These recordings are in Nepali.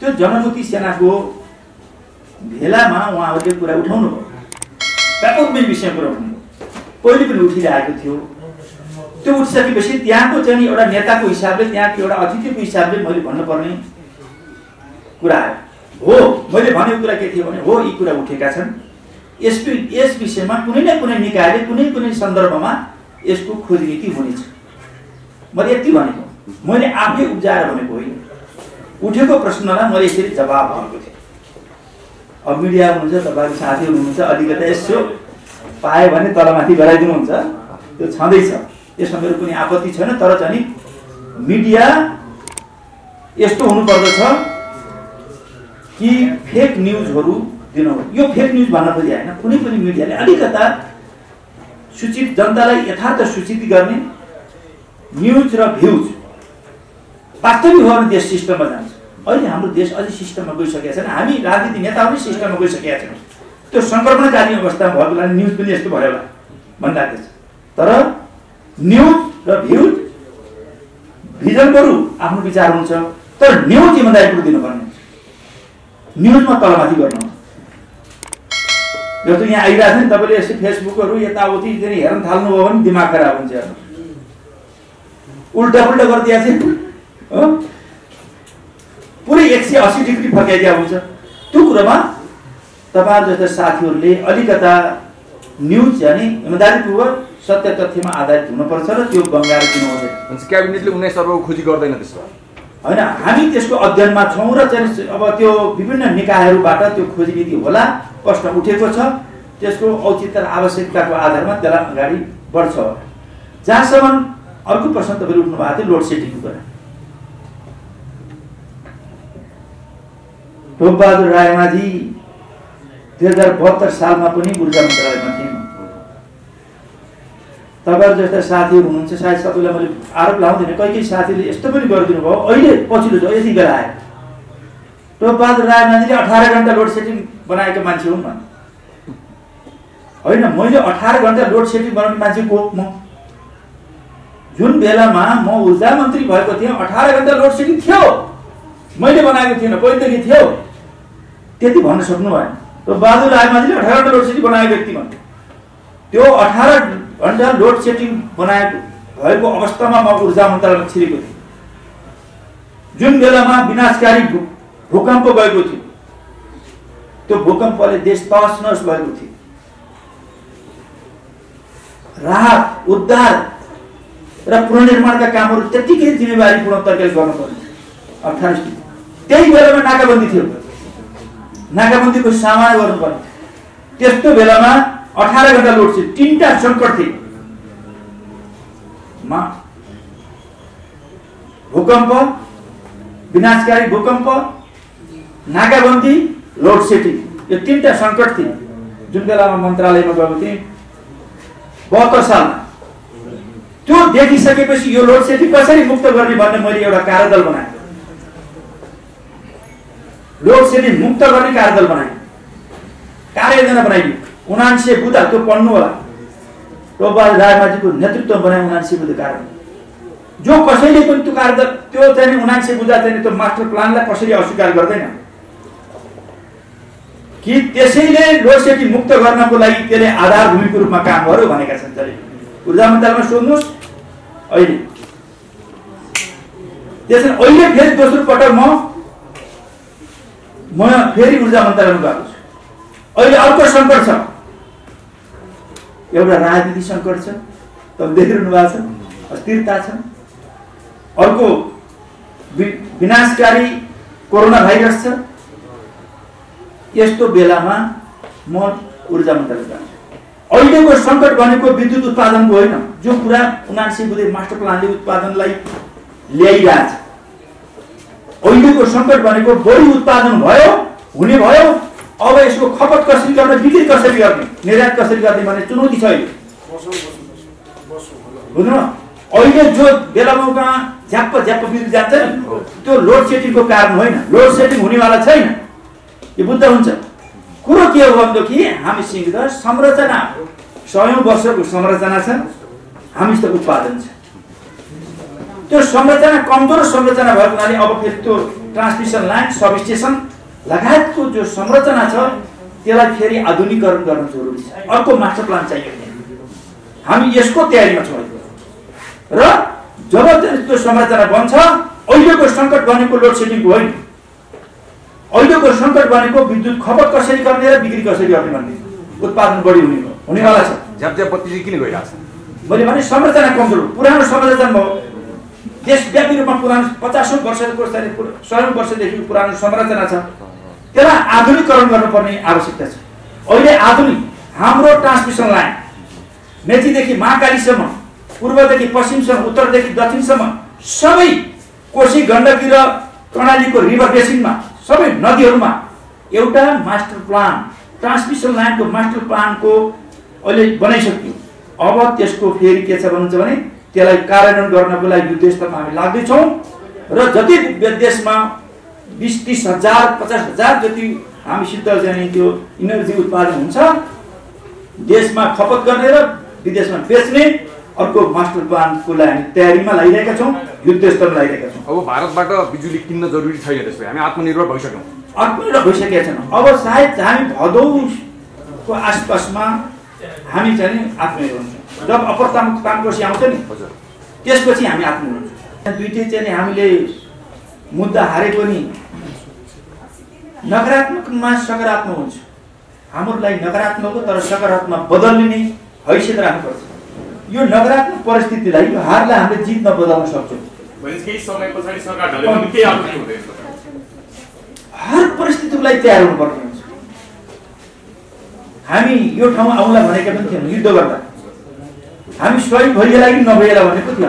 त्यो जनमुक्ति सेनाको भेलामा उहाँहरूले कुरा उठाउनु भयो, व्यापक विषय कुरा उठाउनु पहिले पनि उठिरहेको थियो। त्यो उठिसकेपछि त्यहाँको चाहिँ एउटा नेताको हिसाबले, त्यहाँको एउटा अतिथिको हिसाबले मैले भन्नुपर्ने कुरा आयो। हो, मैले भनेको कुरा के थियो भने हो यी कुरा उठेका छन्, यस विषयमा कुनै न कुनै निकायले कुनै कुनै सन्दर्भमा यसको खोज नीति हुनेछ। मैले यति भनेको, मैले आफै उब्जाएर भनेको होइन। उठेको प्रश्नलाई मैले यसरी जवाब दिएको थिएँ। अब मिडिया हुनुहुन्छ, तपाईँको साथीहरू हुनुहुन्छ, अलिकति यसो पायो भने तलमाथि गराइदिनुहुन्छ, त्यो छँदैछ, यसमा मेरो कुनै आपत्ति छैन। तर चाहिँ मिडिया यस्तो हुनुपर्दछ कि फेक न्युजहरू दिनु। यो फेक न्युज भन्न खोजे होइन, कुनै पनि मिडियाले अलिकता सूचित जनतालाई यथार्थ सूचित गर्ने न्युज र भ्युज वास्तविक हो भने देश सिस्टममा जान्छ। अहिले हाम्रो देश अझै सिस्टममा गइसकेका छैन, हामी राजनीतिक नेताहरू नै सिस्टममा गइसकेका छैनौँ। त्यो सङ्क्रमणकालीन अवस्थामा भएको बेला न्युज पनि यस्तो भयो होला भन्ने लाग्दैछ। तर न्युज र भ्युज भिजन बरु आफ्नो विचार हुन्छ, तर न्युज जिम्मेदारी पनि दिनुपर्ने हुन्छ। न्युजमा तलमाथि गर्नु जस्तो यहाँ आइरहेको छ नि, तपाईँले यसो फेसबुकहरू यताउति हेर्न थाल्नुभयो भने दिमाग खराब हुन्छ। उल्टा पुल्टा गरिदिएको छ, पुरै 180 डिग्री फर्काइदिया हुन्छ। त्यो कुरामा तपाईँहरू जस्ता साथीहरूले अलिकता न्युज जाने इमानदारीपूर्वक सत्य तथ्यमा आधारित हुनुपर्छ र त्यो बङ्गाल किन हुँदैन। क्याबिनेटले 19 अर्बको खोजी गर्दैन त्यसो होइन, हामी त्यसको अध्ययनमा छौँ र चाहिँ अब त्यो विभिन्न निकायहरूबाट त्यो खोजी नीति होला, प्रश्न उठेको छ, त्यसको औचित्य र आवश्यकताको आधारमा त्यसलाई अगाडि बढ्छ। जहाँसम्म अर्को प्रश्न तपाईँले उठ्नु भएको थियो लोड सेडिङको कुरा। टोपबहादुर रायमाझी 2072 सालमा पनि ऊर्जा मन्त्रालयमा थिए। तपाईँहरू जस्ता साथीहरू हुनुहुन्छ, सायद सबैलाई मैले आरोप लाउँदैन, कोही साथीले यस्तो पनि गरिदिनु भयो। अहिले पछिल्लो जो यति बेला आयो, टोपबहादुर रायमाझीले 18 घण्टा लोड सेडिङ बनाएको मान्छे हुन् भने होइन। मैले 18 घण्टा लोड सेडिङ बनाउने मान्छे को म? जुन बेलामा म ऊर्जा मन्त्री भएको थिएँ 18 घण्टा लोड सेडिङ थियो, मैले बनाएको थिएन, पहिलेदेखि थियो। त्यति भन्न सक्नु भएन। टोपबहादुर रायमाझीले 18 घण्टा लोड सेडिङ बनाएको व्यक्ति भन्नु। त्यो 18 घण्टा लोड सेडिङ बनाएको भएको अवस्थामा म ऊर्जा मन्त्रालयमा छिरेको थिएँ। जुन बेलामा विनाशकारी भूकम्प गएको थियो, त्यो भूकम्पले देश तहस नहस भएको थियो। राहत, उद्धार र पुनर्निर्माणका कामहरू त्यतिकै जिम्मेवारीपूर्ण तरिकाले गर्नुपर्ने 18 त्यही बेलामा नाकाबन्दी थियो, नाकाबन्दीको सामना गर्नुपर्ने। त्यस्तो बेलामा 18 घण्टा लोड सेडिङ, 3टा सङ्कट थिए, भूकम्प, विनाशकारी भूकम्प, नाकाबन्दी, लोड सेडिङ, यो 3टा सङ्कट थिए। जुन बेलामा मन्त्रालयमा गएको थिएँ 72 सालमा, त्यो देखिसकेपछि यो लोड सेडिङ कसरी मुक्त गर्ने भन्ने मैले एउटा कार्यदल बनाएँ। लोड सेडिङ मुक्त गर्ने कार्यदल बनाएँ, कार्ययोजना बनाइयो। 79 बुँदा, त्यो पढ्नु होला, टोपबहादुर रायमाझीको नेतृत्व बनाए 79 बुँदा कारण। जो कसैले पनि त्यो कार्यदल, त्यो चाहिँ 79 बुँदा चाहिँ त्यो मास्टर प्लानलाई कसैले अस्वीकार गर्दैन कि त्यसैले लोड सेडिङ मुक्त गर्नको लागि त्यसले आधार भूमिको रूपमा काम गर्यो भनेका छन्। जसले ऊर्जा मन्त्रालयमा सोध्नुहोस् अहिले। त्यसैले अहिले फेरि दोस्रो पटक म फेरि ऊर्जा मन्त्रालयमा गएको छु। अहिले अर्को सङ्कट छ, एउटा राजनीतिक सङ्कट छ, तपाईँ देखिरहनु भएको छ, अस्थिरता छ। अर्को विनाशकारी कोरोना भाइरस छ। यस्तो बेलामा म ऊर्जा मन्त्रालय गएको छु। अहिलेको सङ्कट भनेको विद्युत उत्पादनको होइन, जो कुरा 79 बुँदे मास्टर प्लानले उत्पादनलाई ल्याइरहेछ। अहिलेको सङ्कट भनेको बढी उत्पादन भयो, हुने भयो, अब यसको खपत कसरी गर्ने, बिक्री कसरी गर्ने, निर्यात कसरी गर्ने भन्ने चुनौती छ अहिले। बुझ्नु, अहिले जो बेलामा झ्याप्प बिग्री जान्छ नि, त्यो लोड सेडिङको कारण होइन, लोड सेडिङ हुनेवाला छैन। यो बुझ्दा हुन्छ। कुरो के हो भनेदेखि हामीसँग संरचना 100औं वर्षको संरचना छ, हामीसित उत्पादन छ। त्यो संरचना कमजोर संरचना भएको हुनाले अब फेरि त्यो ट्रान्समिसन लाइन, सब स्टेसन लगायतको जो संरचना छ त्यसलाई फेरि आधुनिकीकरण गर्न जरुरी छ। अर्को मास्टर प्लान चाहियो। हामी यसको तयारीमा छौँ र जब त्यो संरचना बन्छ, अहिलेको सङ्कट भनेको लोड सेडिङको होइन, अहिलेको सङ्कट भनेको विद्युत खपत कसरी गर्ने र बिक्री कसरी गर्ने भन्ने, उत्पादन बढी हुनेवाला छ। झ्याप पछि किन गइरहेको छ? मैले भने संरचना कमजोर, पुरानो संरचना हो, देशव्यापी रूपमा पुरानो 50औं वर्षको 100औं वर्षदेखि पुरानो संरचना छ, त्यसलाई आधुनिकीकरण गर्नुपर्ने आवश्यकता छ। अहिले आधुनिक हाम्रो ट्रान्समिसन लाइन मेचीदेखि महाकालीसम्म, पूर्वदेखि पश्चिमसम्म, उत्तरदेखि दक्षिणसम्म सबै कोशी, गण्डकी र कर्णालीको रिभर बेसिनमा सबै नदीहरूमा एउटा मास्टर प्लान, ट्रान्समिसन लाइनको मास्टर प्लानको अहिले बनाइसक्यो। अब त्यसको फेरि के छ भन्नुहुन्छ भने त्यसलाई कार्यान्वयन गर्नको लागि युद्धस्तरमा हामी लाग्दैछौँ र जति देशमा 20-30 हजार 50 हजार जति हामीसित चाहिँ त्यो इनर्जी उत्पादन हुन्छ, देशमा खपत गर्ने र विदेशमा बेच्ने अर्को मास्टर प्लानको लागि हामी तयारीमा लागिरहेका छौँ, युद्धस्तरमा लागिरहेका छौँ। अब भारतबाट बिजुली किन्न जरुरी छैन, त्यसो हामी आत्मनिर्भर भइसक्यौँ। आत्मनिर्भर भइसकेका छैनौँ। अब सायद हामी भदौको आसपासमा हामी चाहिँ आत्मनिर्भर हुन्छौँ। जब अपरतामकोशी आउँछ नि, त्यसपछि हामी आत्मनिर्भर हुन्छौँ। दुईटै चाहिँ हामीले मुद्दा हारे पनि नकारात्मकमा सकारात्मक हुन्छ। हाम्रो लागि नकारात्मक हो, तर सकारात्मक बदल्ने हैसियत राख्नुपर्छ। यो नकारात्मक परिस्थितिलाई, यो हारलाई हामीले जित नबदल्न सक्छौँ। हर परिस्थितिलाई तयार हुनुपर्ने हुन्छ। हामी यो ठाउँ आउँला भनेका पनि थिएनौँ युद्ध गर्दा। हामी शहीद भइएला कि नभइएला भनेको थियो।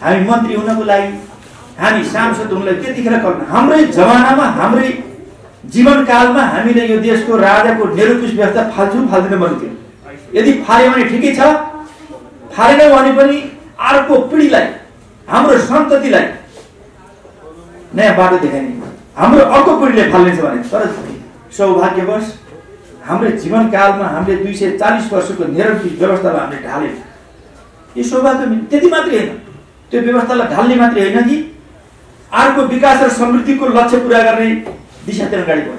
हामी मन्त्री हुनको लागि, हामी सांसद हुनको लागि त्यतिखेर कल्पना। हाम्रै जमानामा, हाम्रै जीवनकालमा हामीले यो देशको राजाको निरङ्कुश व्यवस्था फाल्दिन मन थियो। यदि फाल्यो भने ठिकै छ, फालेन भने पनि अर्को पिँढीलाई, हाम्रो सन्ततिलाई नयाँ बाटो देखाइने, हाम्रो अर्को पिँढीले फाल्नेछ भने। तर सौभाग्यवश हाम्रो जीवनकालमा हामीले 240 वर्षको निरङ्कुश व्यवस्थालाई हामीले ढाल्यौँ। यो सौभाग्य त्यति मात्रै होइन, त्यो व्यवस्थालाई ढाल्ने मात्रै होइन कि अर्को विकास र समृद्धिको लक्ष्य पुरा गर्ने दिशातिर अगाडि बढ्यौँ।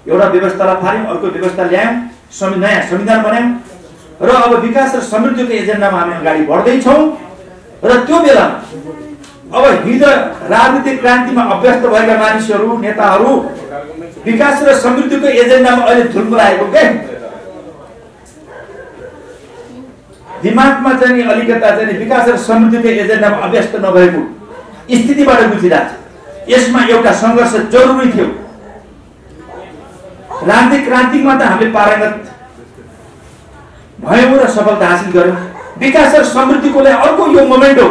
एउटा व्यवस्थालाई फाल्यौँ, अर्को व्यवस्था ल्यायौँ, नयाँ संविधान बनायौँ र अब विकास र समृद्धिको एजेन्डामा हामी अगाडि बढ्दैछौँ। र त्यो बेलामा अब हिजो राजनीतिक क्रान्तिमा अभ्यस्त भएका मानिसहरू, नेताहरू विकास र समृद्धिको एजेन्डामा अहिले धुलमुलाएको के दिमागमा चाहिँ अलिकता चाहिँ विकास र समृद्धिको एजेन्डामा अभ्यस्त नभएको स्थितिबाट गुजिरहेको छ। यसमा एउटा सङ्घर्ष जरुरी थियो। राजनीतिक क्रान्तिमा त हामीले पारङ्गत भयौँ र सफलता हासिल गर्यौँ। विकास र समृद्धिको लागि अर्को यो मोमेन्ट हो,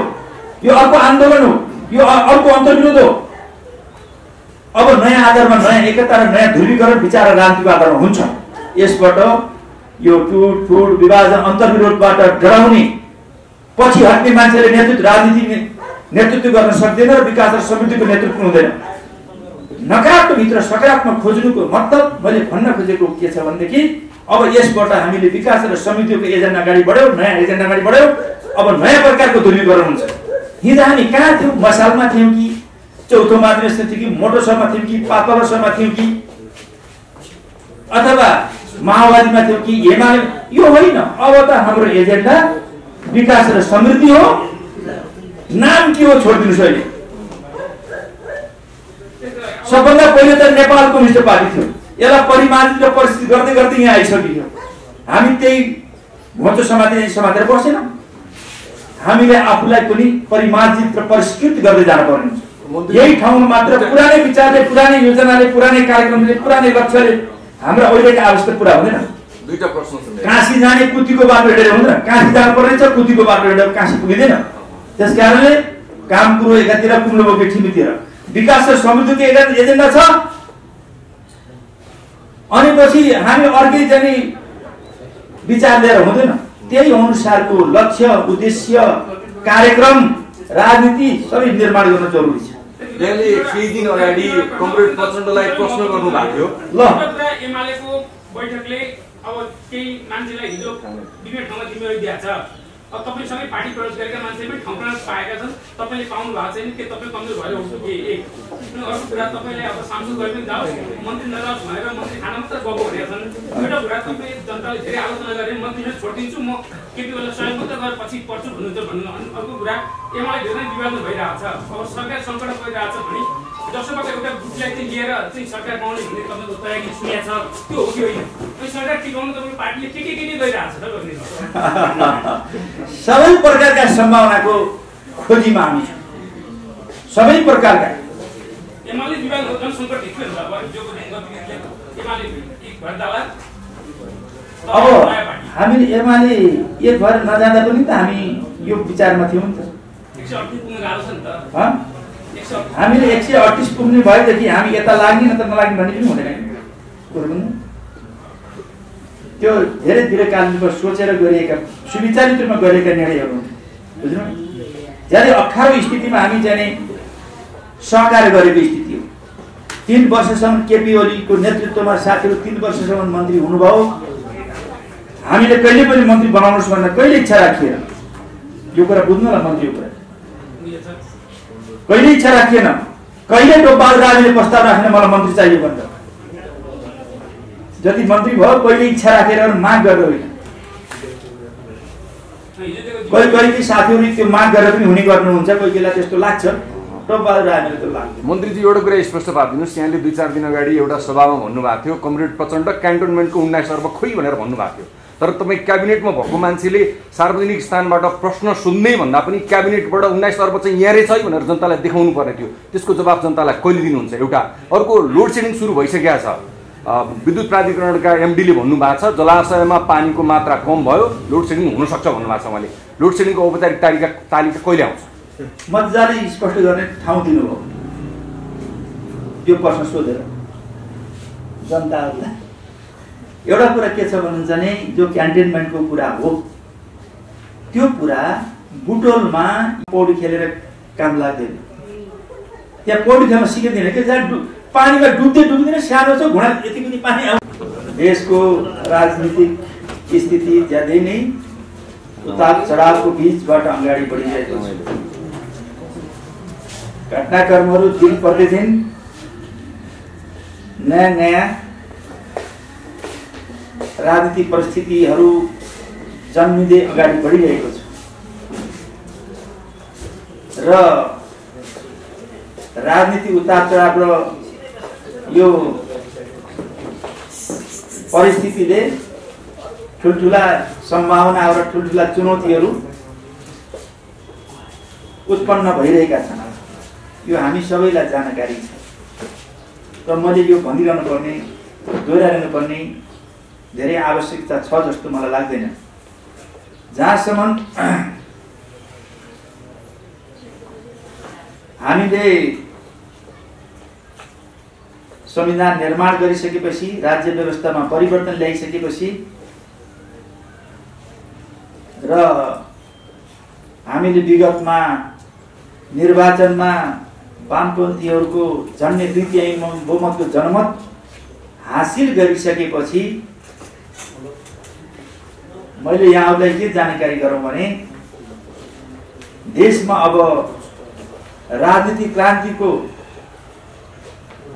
यो अर्को आन्दोलन हो, यो अर्को अन्तर्विरोध हो। अब नयाँ आधारमा नयाँ एकता र नयाँ ध्रुवीकरण विचार र राजनीतिको आधारमा हुन्छ। यसबाट यो टुटफुट विभाजन अन्तर्विरोधबाट डराउने, पछि हट्ने मान्छेले नेतृत्व गर्न सक्दैन र विकास र समृद्धिको नेतृत्व हुँदैन। नकारात्मकभित्र सकारात्मक खोज्नुको मतलब मैले भन्न खोजेको के छ भनेदेखि अब यसबाट हामीले विकास र समृद्धिको एजेन्डा अगाडि बढ्यौँ, नयाँ एजेन्डा अगाडि बढ्यौँ। अब नयाँ प्रकारको ध्रुवीकरण हुन्छ। हिजो हामी कहाँ थियौँ? मसालमा थियौँ कि चौथो माध्यममा थियो कि मोटो सभा थियौँ कि पातलो सभा थियौँ कि अथवा माओवादीमा थियौँ कि एमाले? यो होइन। अब त हाम्रो एजेन्डा विकास र समृद्धि हो। नाम के हो छोडिदिनुहोस्। अहिले सबभन्दा पहिले त नेपाल कम्युनिस्ट पार्टी थियो, यसलाई परिमार्जित र परिष्कृत गर्दै गर्दै यहाँ आइसकियो। हामी त्यही घोचो समातेर बसेनौँ। हामीले आफूलाई पनि परिमार्जित र परिष्कृत गर्दै जानुपर्ने हुन्छ। यही ठाउँमा मात्र पुरानै विचारले, पुरानै योजनाले, पुरानै कार्यक्रमले, पुरानै लक्ष्यले हाम्रो अहिलेका आवश्यकता पुरा हुँदैन। दुईटा प्रश्न छ। काशी जाने कुतीको बाटो हिँडेर हुँदैन, काशी जानुपर्ने छ, कुतीको बाटो हिँडेर काशी पुगिँदैन। त्यसकारणले काम कुरो एकातिर, कुम्लो बोके ठिमीतिर विकास र समृद्धिको एजेन्डा छ। अनि पछि हामी अर्कै चाहिँ विचार लिएर हुँदैन। त्यही अनुसारको लक्ष्य, उद्देश्य, कार्यक्रम, राजनीति सबै निर्माण गर्न जरुरी छ। त्यसले केही दिन अगाडि कमरेड प्रचण्डलाई प्रश्न गर्नु भएको थियो। ल एमालेको बैठकले अब केही मान्छेलाई हिजो विभिन्न ठाउँमा जिम्मेवारी दिएको छ। तपाईसँगै पार्टी प्रवेश गरेका मान्छे पनि ठाउँमा पाएका छन्, तपाईँले पाउनु भएको छैन, के तपाईँ कमजोर भएर हो कि एक। अनि अर्को कुरा तपाईँले अब सांसद गए पनि जाओस्, मन्त्री नजाओस् भनेर मन्त्री खाना मात्र गएको भनेका छन्। एउटा कुरा तपाईँ जनताले धेरै आलोचना गरे मन्त्रीलाई छोडिदिन्छु, म केपी ओलीलाई सहयोग मात्र गरेर पछि पर्छु भन्नुहुन्छ भन्नु। अनि अर्को कुरा एमाले धेरै विवाद भइरहेको छ, अब सरकार सङ्कट परिरहेको छ भने जसोबाट एउटा ग्रुपलाई चाहिँ लिएर चाहिँ सरकार पाउने भन्ने तपाईँको तयारी सुनेको छ, त्यो हो कि होइन? अनि सरकार टिकाउनु तपाईँको पार्टीले के गरिरहेको छ त गर्ने? सबै प्रकारका सम्भावनाको खोजीमा हामी छौँ, सबै प्रकारका। एमाले विवाद जनसङ्कट भित्र अब हामीले एमाले एक भएर नजाँदा पनि त हामी यो विचारमा थियौँ नि त। 138 पुग्न गाह्रो छ नि त। हामीले 138 पुग्ने भएदेखि हामी यता लाग्ने न त नलाग्ने भन्ने पनि हुँदैन कुरो पनि। त्यो धेरै दीर्घकालीन सोचेर गरिएका सुविचारित रूपमा गरिएका निर्णयहरू बुझ्नु। જ્યારે 18 स्थितिमा हामी जाने सहकार गरेको स्थिति हो। 3 वर्षसम्म केपी ओलीको नेतृत्वमा साथीहरू 3 वर्षसम्म मन्त्री हुनुभयो। हामीले कहिले पनि मन्त्री बनाउनुहोस् भनेर कहिले इच्छा राखिएन। यो कुरा बुझ्नु होला मन्त्रीको कुरा। कहिले इच्छा राखिएन, कहिले टोपबहादुर राजाले प्रस्ताव राखेन मलाई मन्त्री चाहियो भनेर। जति मन्त्री भयो कहिले इच्छा राखेर माग गरेर होइन। कोही कोही साथीहरू त्यो माग गरेर पनि हुने गर्नुहुन्छ, कोही बेला त्यस्तो लाग्छ। टोपबहादुर राजाले त लाग्छ। मन्त्रीजी एउटा कुरा स्पष्ट पारिदिनुहोस्, यहाँले 2-4 दिन अगाडि एउटा सभामा भन्नुभएको थियो कमरेड प्रचण्ड क्यान्टोनमेन्टको 19 अर्ब खोइ भनेर भन्नुभएको थियो। तर तपाईँ क्याबिनेटमा भएको मान्छेले सार्वजनिक स्थानबाट प्रश्न सुन्दै भन्दा पनि क्याबिनेटबाट 19 अर्ब चाहिँ यहाँ रहेछ है भनेर जनतालाई देखाउनु पर्ने थियो। त्यसको जवाब जनतालाई कहिले दिनुहुन्छ? एउटा अर्को लोड सेडिङ सुरु भइसकेको छ। विद्युत प्राधिकरणका एमडीले भन्नुभएको छ जलाशयमा पानीको मात्रा कम भयो, लोड सेडिङ हुनसक्छ भन्नुभएको छ उहाँले। लोड सेडिङको औपचारिक तालिका कहिले आउँछ? मजाले स्पष्ट गर्ने ठाउँ दिनुभयो यो प्रश्न सोधेर जनताहरूलाई। एउटा कुरा के छ भन्नुहुन्छ भने जो क्यान्टोनमेन्टको कुरा हो त्यो कुरा बुटोलमा पौडी खेलेर काम लाग्दैन। त्यहाँ पौडी खेल्न सिकिँदैन कि जहाँ पानीमा डुब्दैन, सानो छ घुँडा यति पनि पानी आउँछ। देशको राजनीतिक स्थिति ज्यादै नै उतार चढावको बीचबाट अगाडि बढिरहेको छ। घटनाक्रमहरू दिन प्रतिदिन नयाँ राजनीतिक परिस्थितिहरू जन्मिँदै अगाडि बढिरहेको छ र राजनीति उतार चढाव र यो परिस्थितिले ठुल्ठुला सम्भावना र ठुल्ठुला चुनौतीहरू उत्पन्न भइरहेका छन्। यो हामी सबैलाई जानकारी छ र मैले यो भनिरहनु पर्ने दोहोऱ्याइरहनु पर्ने धेरै आवश्यकता छ जस्तो मलाई लाग्दैन। जहाँसम्म हामीले संविधान निर्माण गरिसकेपछि राज्य व्यवस्थामा परिवर्तन ल्याइसकेपछि र हामीले विगतमा निर्वाचनमा वामपन्थीहरूको झन्डै 2/3 बहुमतको जनमत हासिल गरिसकेपछि मैले यहाँहरूलाई के जानकारी गरौँ भने देशमा अब राजनीतिक क्रान्तिको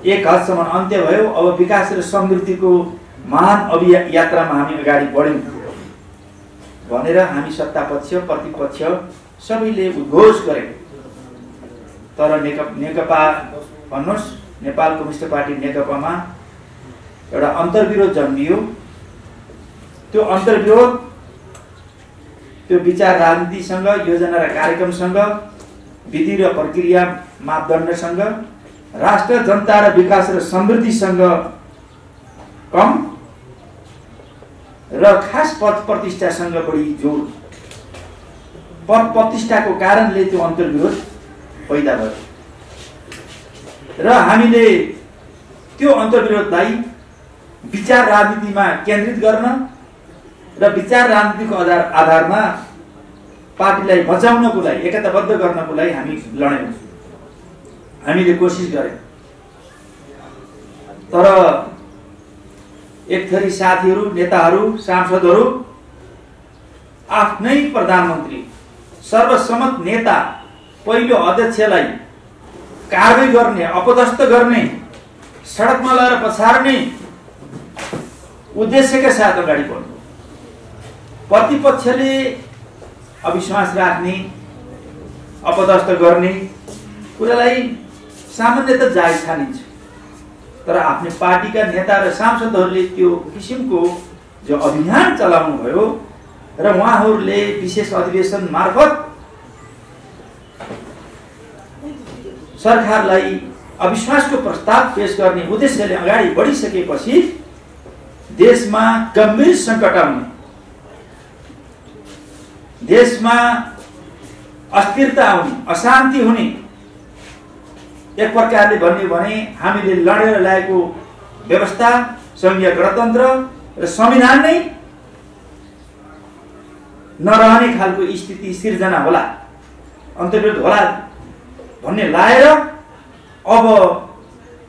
एक हदसम्म अन्त्य भयो। अब विकास र समृद्धिको महान अभियात्रामा हामी अगाडि बढ्यौँ भनेर हामी सत्तापक्ष प्रतिपक्ष सबैले उद्घोष गरे। तर नेकपा भन्नुहोस् नेपाल कम्युनिस्ट पार्टी नेकपामा एउटा अन्तर्विरोध जन्मियो। त्यो अन्तर्विरोध त्यो विचार राजनीतिसँग, योजना र कार्यक्रमसँग, विधि र प्रक्रिया मापदण्डसँग, राष्ट्र जनता र विकास र समृद्धिसँग कम र खास पद प्रतिष्ठासँग बढी जोड, पद प्रतिष्ठाको कारणले त्यो अन्तर्विरोध पैदा भयो र हामीले त्यो अन्तर्विरोधलाई विचार राजनीतिमा केन्द्रित गर्न र विचार राजनीतिको आधारमा पार्टीलाई बचाउनको लागि, एकताबद्ध गर्नको लागि हामी लड्यौँ, हामीले कोसिस गर्यौँ। तर एक थरी साथीहरू, नेताहरू, सांसदहरू आफ्नै प्रधानमन्त्री सर्वसम्मत नेता पहिलो अध्यक्षलाई कारबाही गर्ने, अपदस्थ गर्ने, सडकमा लगेर पछार्ने उद्देश्यका साथ अगाडि बढ्नु। प्रतिपक्षले अविश्वास राख्ने, अपदस्थ गर्ने कुरालाई सामान्यतः जायज ठानिन्छ, तर आफ्नो पार्टीका नेता र सांसदहरूले त्यो किसिमको जो अभियान चलाउनु भयो र उहाँहरूले विशेष अधिवेशन मार्फत सरकारलाई अविश्वासको प्रस्ताव पेश गर्ने उद्देश्यले अगाडि बढिसकेपछि देशमा गम्भीर सङ्कट आउने, देशमा अस्थिरता आउने, अशान्ति हुने, एक प्रकारले भन्यो भने हामीले लडेर ल्याएको व्यवस्था, संघीय गणतन्त्र र संविधान नै नरहने खालको स्थिति सिर्जना होला, अन्तर्गत होला भन्ने लाएर अब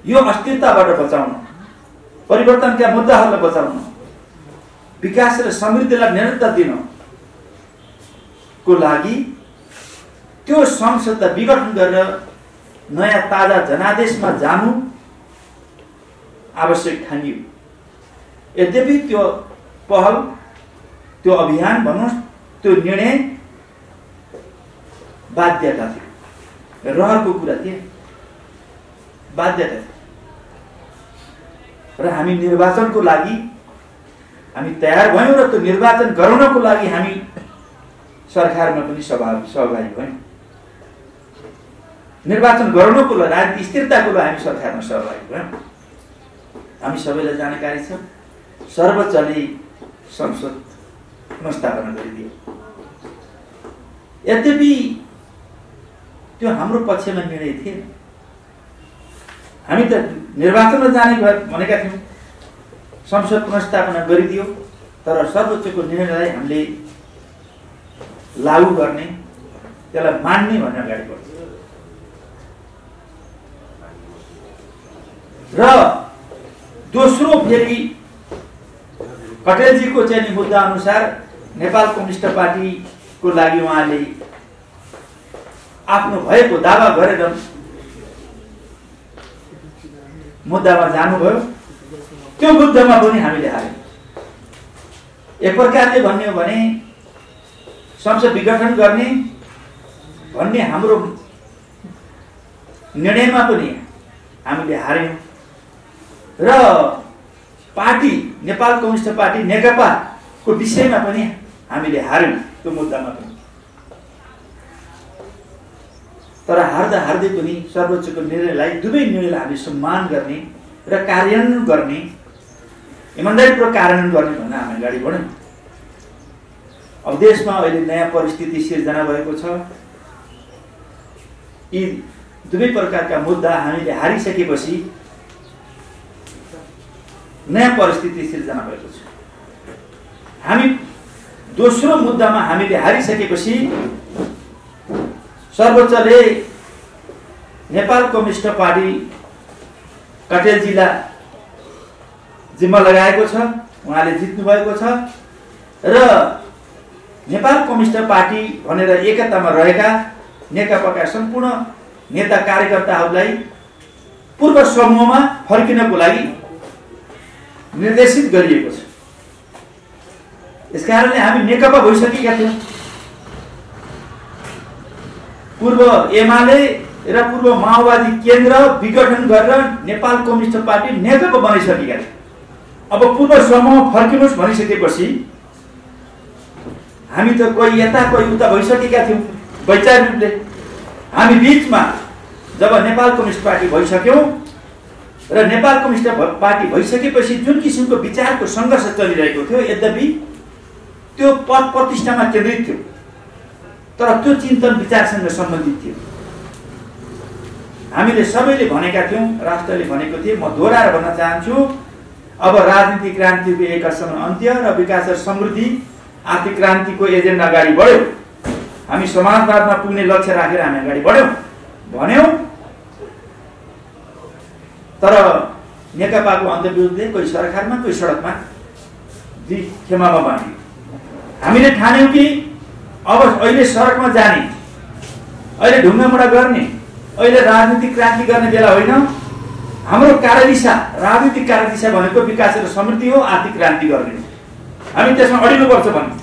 यो अस्थिरताबाट बचाउन, परिवर्तनका मुद्दाहरूलाई बचाउन, विकास र समृद्धिलाई निरन्तर दिनको लागि त्यो संसदलाई विघटन गरेर नयाँ ताजा जनादेशमा जानु आवश्यक ठानियो। यद्यपि त्यो पहल, त्यो अभियान भन्नुहोस्, त्यो निर्णय बाध्यता थियो, रहरको कुरा थियो, बाध्यता थियो र हामी निर्वाचनको लागि हामी तयार भयौँ र त्यो निर्वाचन गराउनको लागि हामी सरकारमा पनि सहभागी भयौँ। निर्वाचन गराउनको लागि, राजनीतिक स्थिरताको लागि हामी सरकारमा सहभागी भयौँ। हामी सबैलाई जानकारी छ, सर्वोच्चले संसद पुनर्स्थापना गरिदियो। यद्यपि त्यो हाम्रो पक्षमा निर्णय थिएन, हामी त निर्वाचनमा जाने भनेका थियौँ, संसद पुनर्स्थापना गरिदियो, तर सर्वोच्चको निर्णयलाई हामीले लागू गर्ने, त्यसलाई मान्ने भनेर अगाडि बढ्यो। र दोस्रो फेरि कटेलजीको चाहिँ मुद्दा अनुसार नेपाल कम्युनिस्ट पार्टीको लागि उहाँले आफ्नो भएको दावा गरेर मुद्दामा जानुभयो। त्यो मुद्दामा पनि हामीले हार्यौँ। एक प्रकारले भन्यो भने संसद विघटन गर्ने भन्ने हाम्रो निर्णयमा पनि हामीले हार्यौँ र पार्टी, नेपाल कम्युनिस्ट पार्टी नेकपाको विषयमा पनि हामीले हार्यौँ, त्यो मुद्दामा पनि। तर हार्दा हार्दै पनि सर्वोच्चको निर्णयलाई, दुवै निर्णयलाई हामीले सम्मान गर्ने र कार्यान्वयन गर्ने, इमान्दारीपूर्वक कार्यान्वयन गर्ने भनेर हामी अगाडि बढ्यौँ। अब देशमा अहिले नयाँ परिस्थिति सिर्जना भएको छ। यी दुवै प्रकारका मुद्दा हामीले हारिसकेपछि नयाँ परिस्थिति सिर्जना भएको छ। हामी दोस्रो मुद्दामा हामीले हारिसकेपछि सर्वोच्चले नेपाल कम्युनिस्ट पार्टी कटेलजीलाई जिम्मा लगाएको छ, उहाँले जित्नु भएको छ र नेपाल कम्युनिस्ट पार्टी भनेर एकतामा रहेका नेकपाका सम्पूर्ण नेता कार्यकर्ताहरूलाई पूर्व समूहमा फर्किनको लागि निर्देशित गरिएको छ। यसकारणले हामी नेकपा भइसकेका थियौँ। पूर्व एमाले र पूर्व माओवादी केन्द्र विघटन गरेर नेपाल कम्युनिस्ट पार्टी नेकपा बनिसकेका थिए। अब पूर्व समूह फर्किनुहोस् भनिसकेपछि हामी त कोही यता कोही उता भइसकेका थियौँ। वैचारिक रूपले हामी बिचमा जब नेपाल कम्युनिस्ट पार्टी भइसक्यौँ र नेपाल कम्युनिस्ट पार्टी भइसकेपछि जुन किसिमको विचारको सङ्घर्ष चलिरहेको थियो, यद्यपि त्यो पद प्रतिष्ठामा केन्द्रित थियो, तर त्यो चिन्तन विचारसँग सम्बन्धित थियो। हामीले सबैले भनेका थियौँ, राष्ट्रले भनेको थिए, म दोहोऱ्याएर भन्न चाहन्छु, अब राजनीतिक क्रान्तिको एक समय अन्त्य र विकास र समृद्धि आर्थिक क्रान्तिको एजेन्डा अगाडि बढ्यो। हामी समाजवादमा पुग्ने लक्ष्य राखेर हामी अगाडि बढ्यौँ भन्यौँ। तर नेकपाको अन्तर्विरोधले कोही सरकारमा कोही सडकमा दुई खेमामा बाँड्यो। हामीले ठान्यौँ कि अब अहिले सडकमा जाने, अहिले ढुङ्गामुढा गर्ने, अहिले राजनीतिक क्रान्ति गर्ने बेला होइन। हाम्रो कार्यदिशा, राजनीतिक कार्यदिशा भनेको विकास र समृद्धि हो, आर्थिक क्रान्ति गर्ने हो। हामी त्यसमा अडिनुपर्छ भन्ने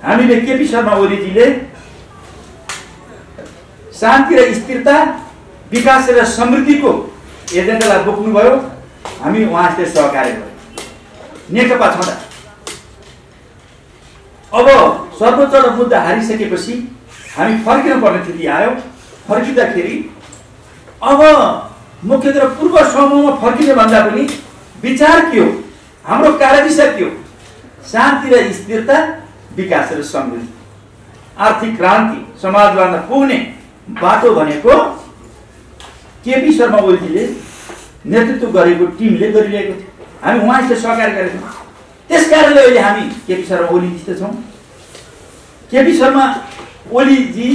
हामीले केपी शर्मा ओलीजीले शान्ति र स्थिरता, विकास र समृद्धिको एजेन्डालाई बोक्नुभयो। हामी उहाँसित सहकार्य गर्यौँ नेकपा छँदा। अब सर्वोच्च मुद्दा हारिसकेपछि हामी फर्किनु पर्ने स्थिति आयो। फर्किँदाखेरि अब मुख्यतः पूर्व समूहमा फर्किने भन्दा पनि विचार के हो, हाम्रो कार्यदिशा के हो? शान्ति र स्थिरता, विकास र समृद्धि, आर्थिक क्रान्ति, समाजवादमा पुग्ने बाटो भनेको केपी शर्मा ओलीजीले नेतृत्व गरेको टिमले गरिरहेको थियो। हामी उहाँसित सहकार्य गरेका छौँ। त्यसकारणले अहिले हामी केपी शर्मा ओलीजीसित छौँ। केपी शर्मा ओलीजी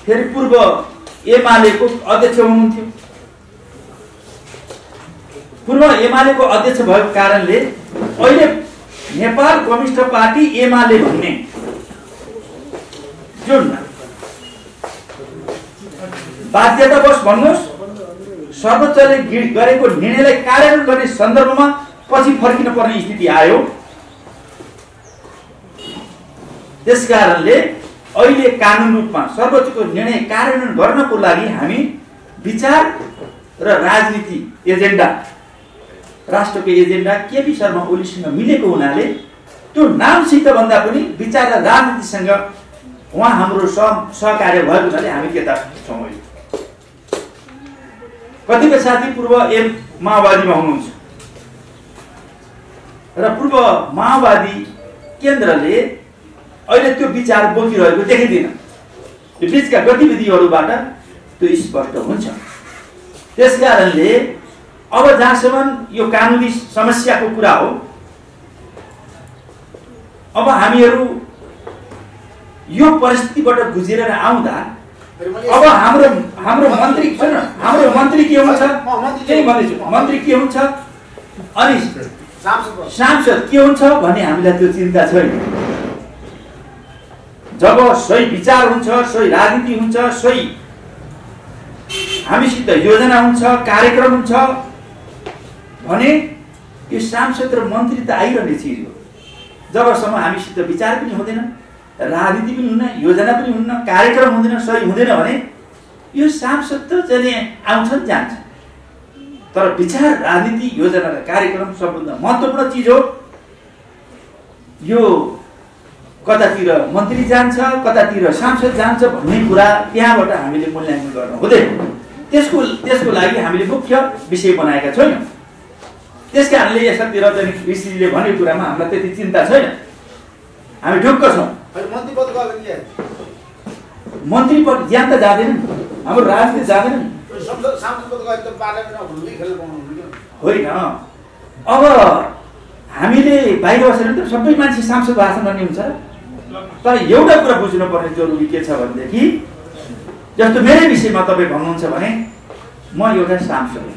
फेरि पूर्व एमालेको अध्यक्ष हुनुहुन्थ्यो। पूर्व एमालेको अध्यक्ष भएको कारणले अहिले नेपाल कम्युनिस्ट पार्टी एमाले भन्ने जुन बाध्यतावश भन्नुहोस्, सर्वोच्चले गरेको निर्णयलाई कार्यान्वयन गर्ने सन्दर्भमा पछि फर्किन पर्ने स्थिति आयो। त्यसकारणले अहिले कानुन रूपमा सर्वोच्चको निर्णय कार्यान्वयन गर्नको लागि हामी विचार र राजनीति एजेन्डा, राष्ट्रको एजेन्डा केपी शर्मा ओलीसँग मिलेको हुनाले त्यो नामसित भन्दा पनि विचार र राजनीतिसँग उहाँ हाम्रो सहकार्य भएको हुनाले हामी त्यता छौँ। कतिपय साथी पूर्व माओवादीमा हुनुहुन्छ र पूर्व माओवादी केन्द्रले अहिले त्यो विचार बोकिरहेको देखिँदैन। त्यो बिचका गतिविधिहरूबाट त्यो स्पष्ट हुन्छ। त्यसकारणले अब जहाँसम्म यो कानुनी समस्याको कुरा हो, अब हामीहरू यो परिस्थितिबाट गुज्रेर आउँदा अब हाम्रो मन्त्री के हुन्छ, त्यही भन्दैछु, मन्त्री के हुन्छ अनि सांसद के हुन्छ भन्ने हामीलाई त्यो चिन्ता छैन। जब सही विचार हुन्छ, सही राजनीति हुन्छ, सही हामीसित योजना हुन्छ, कार्यक्रम हुन्छ भने यो सांसद र मन्त्री त आइरहने चिज हो। जबसम्म हामीसित विचार पनि हुँदैन, राजनीति पनि हुन्न, योजना पनि हुन्न, कार्यक्रम हुँदैन, सही हुँदैन भने यो सांसद त चाहिँ आउँछन् जान्छन्। तर विचार, राजनीति, योजना र कार्यक्रम सबभन्दा महत्त्वपूर्ण चिज हो। यो कतातिर मन्त्री जान्छ, कतातिर सांसद जान्छ भन्ने कुरा त्यहाँबाट हामीले मूल्याङ्कन गर्न हुँदैन। त्यसको लागि हामीले मुख्य विषय बनाएका छैनौँ। त्यसकारणले यस्तातिर चाहिँ ऋषिले भनेको कुरामा हामीलाई त्यति चिन्ता छैन। हामी ढुक्क छौँ। मन्त्री पद ज्यान त जाँदैन, हाम्रो राजनीति जाँदैन होइन। अब हामीले बाहिर बसेर त सबै मान्छे सांसद भाषण भन्ने हुन्छ। तर एउटा कुरा बुझ्नुपर्ने जरुरी के छ भनेदेखि, जस्तो मेरै विषयमा तपाईँ भन्नुहुन्छ भने म एउटा सांसद हुँ,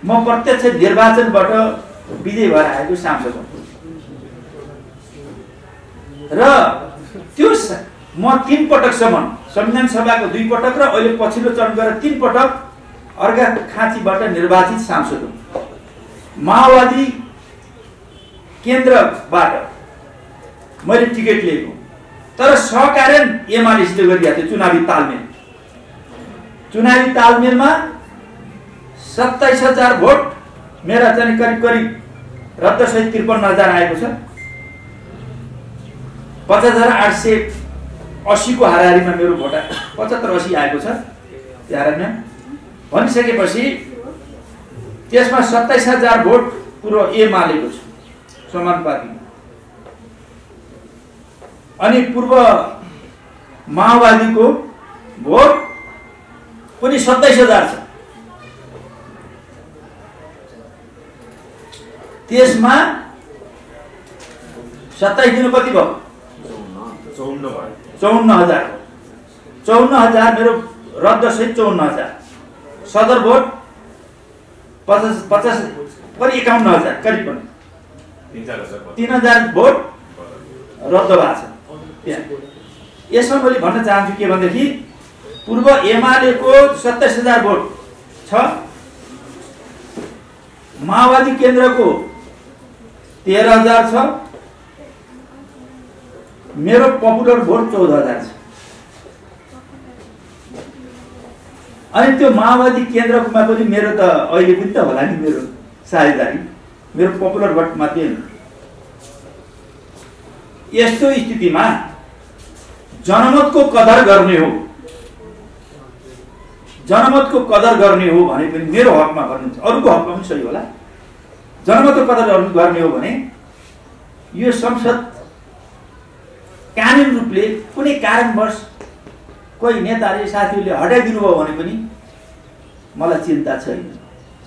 म प्रत्यक्ष निर्वाचनबाट विजय भएर आएको सांसद हुँ र त्यो म 3 पटकसम्म संविधान सभाको 2 पटक र अहिले पछिल्लो चरण गएर 3 पटक अर्घाखाँचीबाट निर्वाचित सांसद हुँ। माओवादी केन्द्रबाट मैले टिकट लिएको, तर सहकार्य एमालेसित गरिरहेको थियो। चुनावी तालमेलमा 27,000 भोट, मेरा चाहिँ करिब रद्दसहित 53,000 आएको छ। 50,880 को हाराहारीमा मेरो भोट 75-80 आएको छ हाराहारीमा। भनिसकेपछि त्यसमा 27,000 भोट पूर्व एमालेको छ समानुपातिक, अनि पूर्व माओवादीको भोट पनि 27,000 छ। त्यसमा 27 दिनु कति भयो? 54,000। 54,000 मेरो रद्द सहित 54,000। सदर भोट 50 करिब 51,000 करिब 3,000 भोट रद्द भएको छ। यसमा मैले भन्न चाहन्छु के भनेदेखि पूर्व एमालेको 27,000 भोट छ, माओवादी केन्द्रको 13,000 छ, मेरो पपुलर भोट 14,000 छ। अनि त्यो माओवादी केन्द्रकोमा पनि मेरो त अहिले पनि त होला नि मेरो साझेदारी, मेरो पपुलर भोट मात्रै होइन। यस्तो स्थितिमा जनमतको कदर गर्ने हो, जनमतको कदर गर्ने हो भने पनि मेरो हकमा गर्नुहुन्छ, अरूको हकमा पनि सही होला। जनमतको कदर गर्ने हो भने यो संसद कानुनी रूपले कुनै कारणवश कोही नेताले साथीहरूले हटाइदिनु भयो भने पनि मलाई चिन्ता छैन,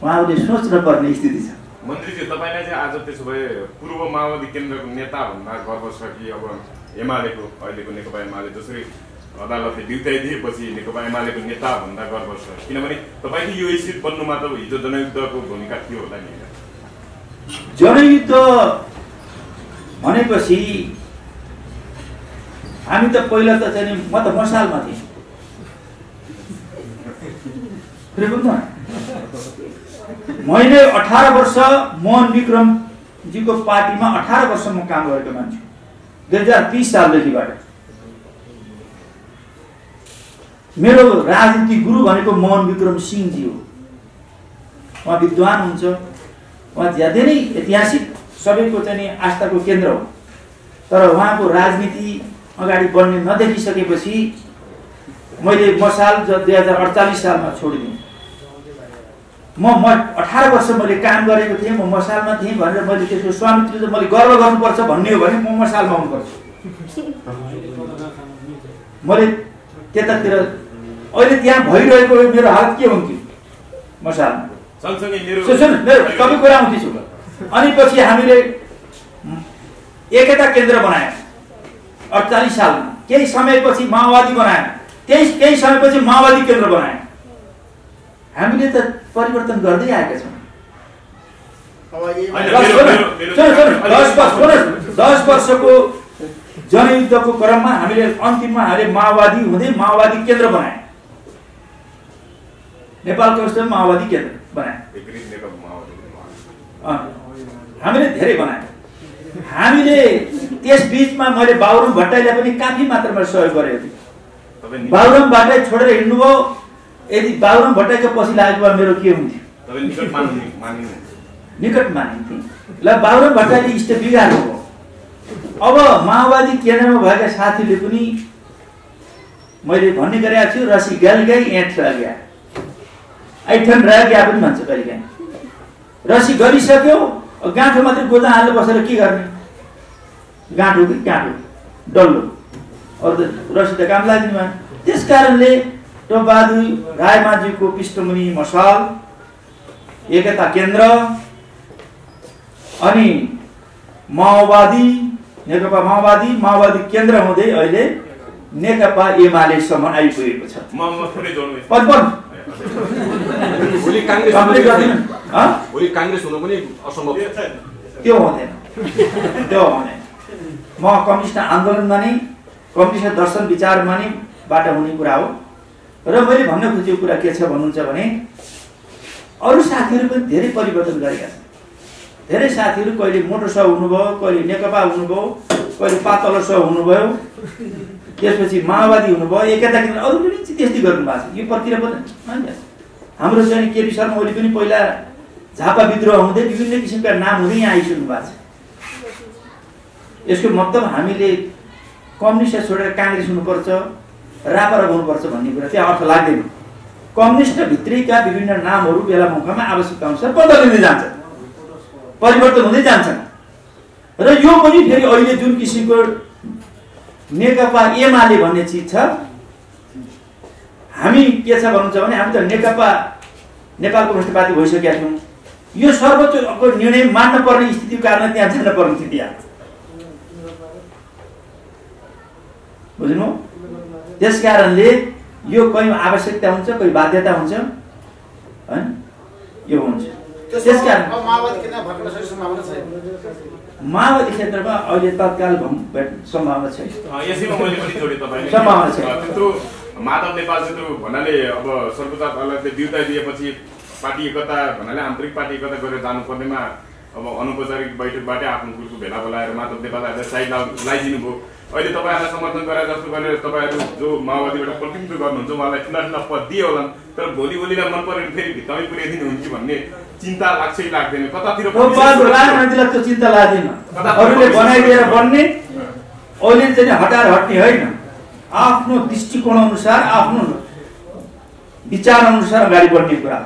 उहाँहरूले सोच्न पर्ने स्थिति छ। मन्त्रीजी, तपाईँलाई चाहिँ आज त्यसो भए पूर्व माओवादी केन्द्रको नेता भन्दा गर्व छ कि अब एमालेको अहिलेको नेकपा एमाले जसरी अदालतले बिउताइदिएपछि नेकपा एमालेको नेता भन्दा गर्व छ? किनभने तपाईँको यो स्थिति बन्नुमा त हिजो जनयुद्धको भूमिका थियो होला नि। जनयुद्ध भनेपछि हामी त पहिला त चाहिँ म त मसालमा थिएँ, मैले 18 वर्ष मोहन विक्रमजीको पार्टीमा 18 वर्ष म काम गरेको मान्छे, 2030 सालदेखिबाट। मेरो राजनीतिक गुरु भनेको मोहन विक्रम सिंहजी हो। उहाँ विद्वान हुन्छ, उहाँ धेरै ऐतिहासिक सबैको चाहिँ आस्थाको केन्द्र हो, तर उहाँको राजनीति अगाडि बढ्ने नदेखिसकेपछि मैले मसाल 2048 सालमा छोडिदिएँ। म 18 वर्ष मैले काम गरेको थिएँ, म मसालमा थिएँ भनेर मैले त्यसको स्वामित्व चाहिँ मैले गर्व गर्नुपर्छ भन्ने हो भने म मसालमा आउनुपर्छ। मैले त्यतातिर अहिले त्यहाँ भइरहेको मेरो हालत के हुन्थ्यो मसालमा, सबै कुरा आउँदैछु। अनि पछि हामीले एकता केन्द्र बनायौँ 48 सालमा, केही समयपछि माओवादी बनायौँ, केही समयपछि माओवादी केन्द्र बनायौँ। हामीले त परिवर्तन गर्दै आएका छौँ। 10 वर्षको जनयुद्धको क्रममा हामीले अन्तिममा हामीले माओवादी हुँदै माओवादी केन्द्र बनायौँ, नेपाल कम्युनिस्ट माओवादी केन्द्र बनायौँ, हामीले धेरै बनायौँ। हामीले त्यस बीचमा मैले बाबुराम भट्टराईलाई पनि काफी मात्रामा सहयोग गरेको थिएँ। बाबुराम भट्टराई छोडेर हिँड्नुभयो, यदि बाबुराम भट्टराईको पछि लागेको भए मेरो के हुन्थ्यो? निकट मानिन्थे। ल बाबुराम भट्टराईले इष्ट बिगार्नु भयो। अब माओवादी केन्द्रमा भएका साथीले पनि मैले भन्ने गरेको छु, रसी गल गई ऐठ रह गया, ऐठन रह गया पनि भन्छ कहिलेकाहीँ। रसी गरिसक्यो, गाँठो मात्रै गोजा हालेर बसेर के गर्ने? गाँठो कि गाँठो डल्लो, अरू त रसी त काम लाग्ने भएन। त्यस कारणले टोपबहादुर रायमाझीको पृष्ठभूमि मसाल, एकता केन्द्र अनि माओवादी, नेकपा माओवादी केन्द्र हुँदै अहिले नेकपा एमालेसम्म आइपुगेको छ। भोलि काङ्ग्रेस हुनु पनि असम्भव, त्यो हुँदैन। म कम्युनिस्ट आन्दोलनमा नै, कम्युनिस्ट दर्शन विचारमा नै बाट हुने कुरा हो। र मैले भन्न खोजेको कुरा के छ भन्नुहुन्छ भने अरू साथीहरू पनि धेरै परिवर्तन गरेका छन्। धेरै साथीहरू कहिले मोटो सह हुनुभयो, कहिले नेकपा हुनुभयो, कहिले पातलो सह हुनुभयो, त्यसपछि माओवादी हुनुभयो, एकता केन्द्र, अरू पनि त्यस्तै गर्नुभएको छ। यो प्रक्रिया पनि हाम्रो चाहिँ केपी शर्मा ओली पनि पहिला झापा विद्रोह हुँदै विभिन्न किसिमका नाम हुँदै यहाँ आइसक्नु भएको छ। यसको मतलब हामीले कम्युनिस्ट छोडेर काङ्ग्रेस हुनुपर्छ, रापरा हुनुपर्छ भन्ने कुरा त्यहाँ अर्थ लाग्दैन। कम्युनिस्ट भित्रैका विभिन्न नामहरू बेला मौकामा आवश्यकता अनुसार बदलिँदै जान्छ, परिवर्तन हुँदै जान्छन्। र यो पनि फेरि अहिले जुन किसिमको नेकपा एमाले भन्ने चिज छ, हामी के छ भन्नुहुन्छ भने हामी त नेकपा नेपाल कम्युनिस्ट पार्टी भइसकेका छौँ। यो सर्वोच्चको निर्णय मान्न पर्ने स्थितिको कारण त्यहाँ जान पर्ने थियो। त्यहाँ बुझ्नु? त्यस कारणले यो कहीँ आवश्यकता हुन्छ, कहीँ बाध्यता हुन्छ, हैन? यो हुन्छ। त्यस कारण माओवादी क्षेत्रमा अहिले तत्काल सम्भावना छैन। यसैमा मैले पनि जोडेँ तपाईँले सम्भावना छैन। त्यत्रो माधव नेपाल चाहिँ भन्नाले अब सर्वोच्च अदालतले बिउता दिएपछि पार्टी एकता भन्नाले आन्तरिक पार्टी एकता गरेर जानुपर्नेमा अब अनौपचारिक बैठकबाटै आफ्नो कुलको भेला बोलाएर माधव नेपाललाई साइड लगाइदिनु भयो। अहिले तपाईँहरूलाई समर्थन गरे जस्तो गरेर तपाईँहरू जो माओवादीबाट प्रतिनिधित्व गर्नुहुन्छ उहाँलाई ठुला ठुला पद दिए होला, तर भोलिलाई मन पऱ्यो भने फेरि भित्तामै पुर्याइदिनु हुन्छ भन्ने चिन्ता लाग्छै लाग्दैन कतातिर मान्छेलाई त्यो चिन्ता लाग्दैन। अरूले बनाइदिएर बन्ने अहिले चाहिँ हटाएर हट्ने होइन, आफ्नो दृष्टिकोण अनुसार आफ्नो विचार अनुसार अगाडि बढ्ने कुरा।